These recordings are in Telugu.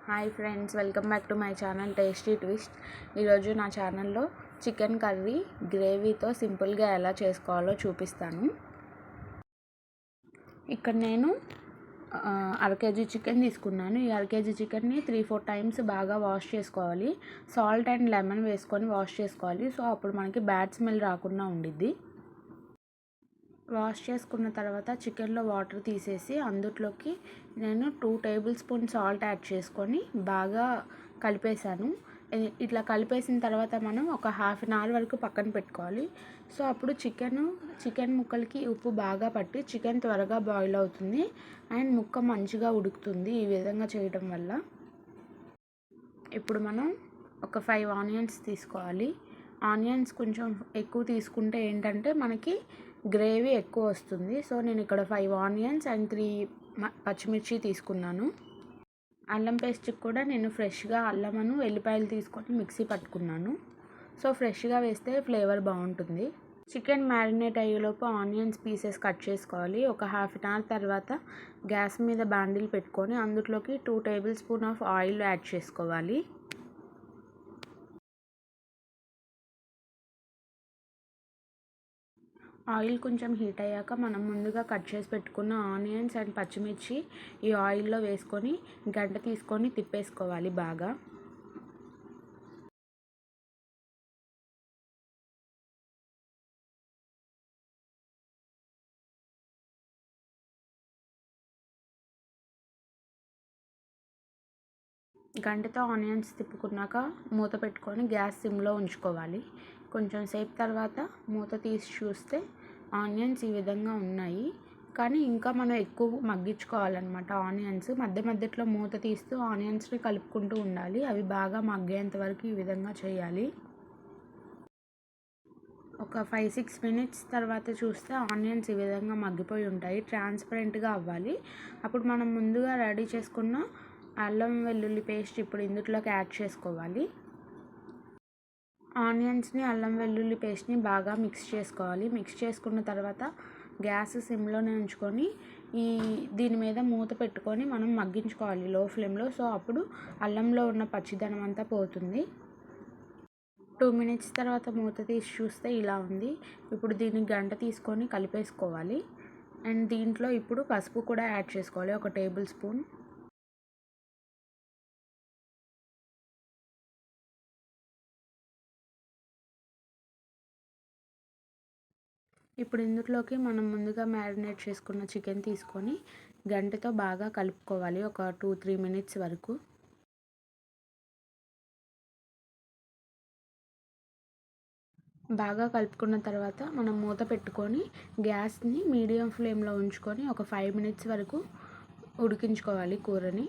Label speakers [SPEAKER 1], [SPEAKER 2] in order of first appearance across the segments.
[SPEAKER 1] Hi friends, welcome back to my channel tasty twist. ఈరోజు నా ఛానల్లో చికెన్ కర్రీ గ్రేవీతో సింపుల్గా ఎలా చేసుకోవాలో చూపిస్తాను. ఇక్కడ నేను అర కేజీ చికెన్ తీసుకున్నాను. ఈ అర కేజీ చికెన్ని 3-4 టైమ్స్ బాగా వాష్ చేసుకోవాలి. సాల్ట్ అండ్ లెమన్ వేసుకొని వాష్ చేసుకోవాలి. సో అప్పుడు మనకి బ్యాడ్ స్మెల్ రాకుండా ఉండిద్ది. వాష్ చేసుకున్న తర్వాత చికెన్లో వాటర్ తీసేసి అందులోకి నేను 2 టేబుల్ స్పూన్ సాల్ట్ యాడ్ చేసుకొని బాగా కలిపేసాను. ఇట్లా కలిపేసిన తర్వాత మనం ఒక హాఫ్ అన్ అవర్ వరకు పక్కన పెట్టుకోవాలి. సో అప్పుడు చికెన్ ముక్కలకి ఉప్పు బాగా పట్టి చికెన్ త్వరగా బాయిల్ అవుతుంది అండ్ ముక్క మంచిగా ఉడుకుతుంది ఈ విధంగా చేయడం వల్ల. ఇప్పుడు మనం ఒక 5 ఆనియన్స్ తీసుకోవాలి. ఆనియన్స్ కొంచెం ఎక్కువ తీసుకుంటే ఏంటంటే మనకి గ్రేవీ ఎక్కువ వస్తుంది. సో నేను ఇక్కడ 5 ఆనియన్స్ అండ్ 3 పచ్చిమిర్చి తీసుకున్నాను. అల్లం పేస్ట్కి కూడా నేను ఫ్రెష్గా అల్లమును వెల్లిపాయలు తీసుకొని మిక్సీ పట్టుకున్నాను. సో ఫ్రెష్గా వేస్తే ఫ్లేవర్ బాగుంటుంది. చికెన్ మ్యారినేట్ అయ్యేలోపు ఆనియన్స్ పీసెస్ కట్ చేసుకోవాలి. ఒక హాఫ్ అన్ అవర్ తర్వాత గ్యాస్ మీద బాండిల్ పెట్టుకొని అందులోకి 2 table spoon of oil add చేసుకోవాలి. ఆయిల్ కొంచెం హీట్ అయ్యాక మనం ముందుగా కట్ చేసి పెట్టుకున్న ఆనియన్స్ అండ్ పచ్చిమిర్చి ఈ ఆయిల్లో వేసుకొని గంట తీసుకొని తిప్పేసుకోవాలి బాగా. గంటతో ఆనియన్స్ తిప్పుకున్నాక మూత పెట్టుకొని గ్యాస్ సిమ్లో ఉంచుకోవాలి. కొంచెం సేపు తర్వాత మూత తీసి చూస్తే ఆనియన్స్ ఈ విధంగా ఉన్నాయి. కానీ ఇంకా మనం ఎక్కువ మగ్గించుకోవాలన్నమాట. ఆనియన్స్ మధ్యలో మూత తీస్తూ ఆనియన్స్ని కలుపుకుంటూ ఉండాలి. అవి బాగా మగ్గేంత వరకు ఈ విధంగా చేయాలి. ఒక 5-6 మినిట్స్ తర్వాత చూస్తే ఆనియన్స్ ఈ విధంగా మగ్గిపోయి ఉంటాయి. ట్రాన్స్పరెంట్గా అవ్వాలి. అప్పుడు మనం ముందుగా రెడీ చేసుకున్న అల్లం వెల్లుల్లి పేస్ట్ ఇప్పుడు ఇందులోకి యాడ్ చేసుకోవాలి. ఆనియన్స్ని అల్లం వెల్లుల్లి పేస్ట్ని బాగా మిక్స్ చేసుకోవాలి. మిక్స్ చేసుకున్న తర్వాత గ్యాస్ సిమ్లోనే ఉంచుకొని దీని మీద మూత పెట్టుకొని మనం మగ్గించుకోవాలి లో ఫ్లేమ్లో. సో అప్పుడు అల్లంలో ఉన్న పచ్చిదనం అంతా పోతుంది. 2 మినిట్స్ తర్వాత మూత తీసి చూస్తే ఇలా ఉంది. ఇప్పుడు దీన్ని గంట తీసుకొని కలిపేసుకోవాలి. అండ్ దీంట్లో ఇప్పుడు పసుపు కూడా యాడ్ చేసుకోవాలి, 1 టేబుల్ స్పూన్. ఇప్పుడు ఇందులోకి మనం ముందుగా మ్యారినేట్ చేసుకున్న చికెన్ తీసుకొని గంటతో బాగా కలుపుకోవాలి ఒక 2-3 మినిట్స్ వరకు. బాగా కలుపుకున్న తర్వాత మనం మూత పెట్టుకొని గ్యాస్ని మీడియం ఫ్లేమ్లో ఉంచుకొని ఒక 5 మినిట్స్ వరకు ఉడికించుకోవాలి కూరని.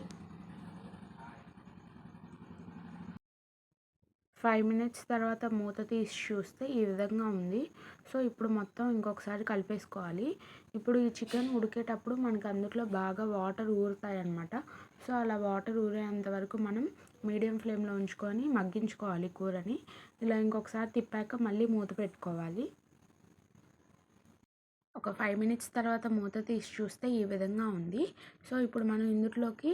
[SPEAKER 1] 5 మినిట్స్ తర్వాత మూత తీసి చూస్తే ఈ విధంగా ఉంది. సో ఇప్పుడు మొత్తం ఇంకొకసారి కలిపేసుకోవాలి. ఇప్పుడు ఈ చికెన్ ఉడికేటప్పుడు మనకి అందులో బాగా వాటర్ ఊరుతాయి అన్నమాట. సో అలా వాటర్ ఊరేంత వరకు మనం మీడియం ఫ్లేమ్లో ఉంచుకొని మగ్గించుకోవాలి కూరని. ఇలా ఇంకొకసారి తిప్పాక మళ్ళీ మూత పెట్టుకోవాలి. ఒక 5 మినిట్స్ తర్వాత మూత తీసి చూస్తే ఈ విధంగా ఉంది. సో ఇప్పుడు మనం ఇందులోకి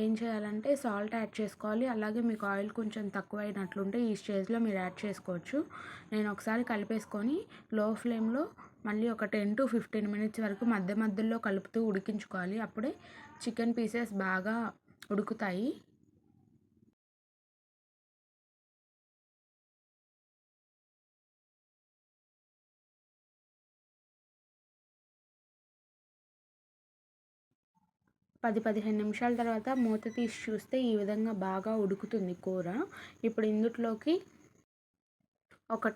[SPEAKER 1] ఏం చేయాలంటే సాల్ట్ యాడ్ చేసుకోవాలి. అలాగే మీకు ఆయిల్ కొంచెం తక్కువ అయినట్లుంటే ఈ స్టేజ్లో మీరు యాడ్ చేసుకోవచ్చు. నేను ఒకసారి కలిపేసుకొని లో ఫ్లేమ్లో మళ్ళీ ఒక 10-15 మినిట్స్ వరకు మధ్యలో కలుపుతూ ఉడికించుకోవాలి. అప్పుడే చికెన్ పీసెస్ బాగా ఉడుకుతాయి. పది 15 నిమిషాల తర్వాత మూత తీసి చూస్తే ఈ విధంగా బాగా ఉడుకుతుంది కూర. ఇప్పుడు ఇందులోకి ఒక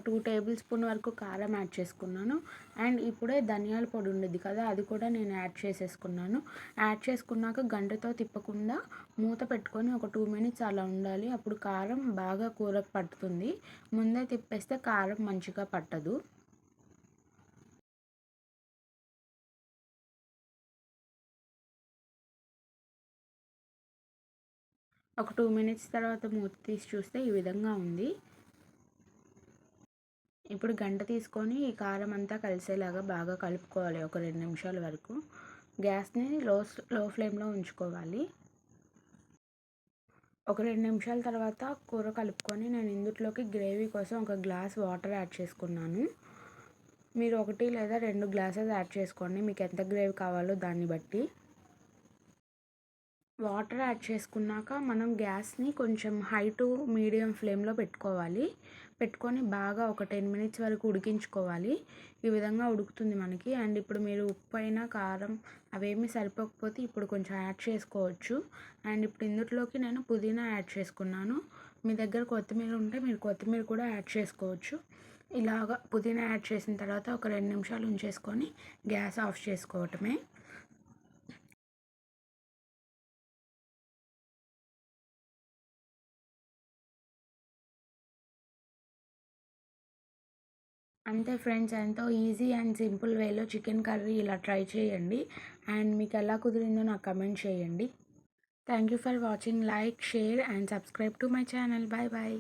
[SPEAKER 1] 2 టేబుల్ స్పూన్ వరకు కారం యాడ్ చేసుకున్నాను. అండ్ ఇప్పుడే ధనియాల పొడి ఉండేది కదా, అది కూడా నేను యాడ్ చేసేసుకున్నాను. యాడ్ చేసుకున్నాక గంటతో తిప్పకుండా మూత పెట్టుకొని ఒక 2 మినిట్స్ అలా ఉండాలి. అప్పుడు కారం బాగా కూరకు పట్టుతుంది. ముందే తిప్పేస్తే కారం మంచిగా పట్టదు. ఒక 2 మినిట్స్ తర్వాత మూత తీసి చూస్తే ఈ విధంగా ఉంది. ఇప్పుడు గంట తీసుకొని ఈ కారం అంతా కలిసేలాగా బాగా కలుపుకోవాలి ఒక 2 నిమిషాల వరకు. గ్యాస్ని లో ఫ్లేమ్లో ఉంచుకోవాలి. ఒక 2 నిమిషాల తర్వాత కూర కలుపుకొని నేను ఇందులోకి గ్రేవీ కోసం ఒక గ్లాస్ వాటర్ యాడ్ చేసుకున్నాను. మీరు 1 లేదా 2 గ్లాసెస్ యాడ్ చేసుకోండి, మీకు ఎంత గ్రేవీ కావాలో దాన్ని బట్టి. వాటర్ యాడ్ చేసుకున్నాక మనం గ్యాస్ని కొంచెం హై టు మీడియం ఫ్లేమ్లో పెట్టుకొని బాగా ఒక 10 మినిట్స్ వరకు ఉడికించుకోవాలి. ఈ విధంగా ఉడుకుతుంది మనకి. అండ్ ఇప్పుడు మీరు ఉప్పు అయినా కారం అవేమీ సరిపోకపోతే ఇప్పుడు కొంచెం యాడ్ చేసుకోవచ్చు. అండ్ ఇప్పుడు ఇందులోకి నేను పుదీనా యాడ్ చేసుకున్నాను. మీ దగ్గర కొత్తిమీర ఉంటే మీరు కొత్తిమీర కూడా యాడ్ చేసుకోవచ్చు. ఇలాగ పుదీనా యాడ్ చేసిన తర్వాత ఒక 2 నిమిషాలు ఉంచేసుకొని గ్యాస్ ఆఫ్ చేసుకోవటమే. అంతే ఫ్రెండ్స్, ఎంతో ఈజీ అండ్ సింపుల్ వేలో చికెన్ కర్రీ ఇలా ట్రై చేయండి. అండ్ మీకు ఎలా కుదిరిందో నాకు కమెంట్ చేయండి. Thank you for watching. Like, share and subscribe to my channel. Bye bye.